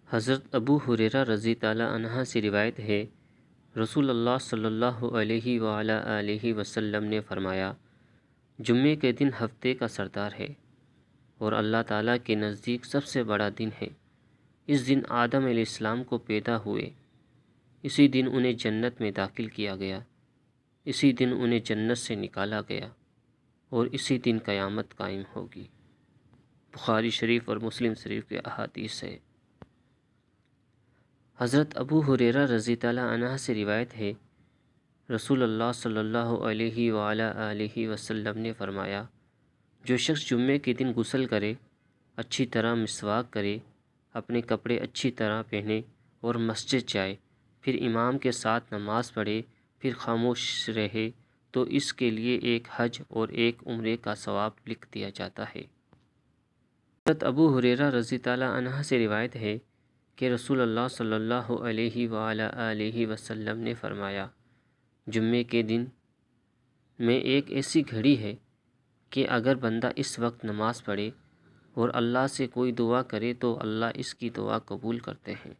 حضرت ابو ہریرہ رضی تعالیٰ عنہ سے روایت ہے، رسول اللہ صلی اللہ علیہ وآلہ آلہ وسلم نے فرمایا، جمعے کے دن ہفتے کا سردار ہے اور اللہ تعالیٰ کے نزدیک سب سے بڑا دن ہے۔ اس دن آدم علیہ السلام کو پیدا ہوئے، اسی دن انہیں جنت میں داخل کیا گیا، اسی دن انہیں جنت سے نکالا گیا اور اسی دن قیامت قائم ہوگی۔ بخاری شریف اور مسلم شریف کے احادیث ہے۔ حضرت ابو ہریرہ رضی تعالیٰ عنہ سے روایت ہے، رسول اللہ صلی اللہ علیہ وآلہ آلہ وسلم نے فرمایا، جو شخص جمعے کے دن غسل کرے، اچھی طرح مسواک کرے، اپنے کپڑے اچھی طرح پہنے اور مسجد جائے، پھر امام کے ساتھ نماز پڑھے، پھر خاموش رہے تو اس کے لیے ایک حج اور ایک عمرے کا ثواب لکھ دیا جاتا ہے۔ حضرت ابو ہریرہ رضی تعالیٰ عنہ سے روایت ہے کہ رسول اللہ صلی اللہ علیہ وآلہ آلہ وسلم نے فرمایا، جمعے کے دن میں ایک ایسی گھڑی ہے کہ اگر بندہ اس وقت نماز پڑھے اور اللہ سے کوئی دعا کرے تو اللہ اس کی دعا قبول کرتے ہیں۔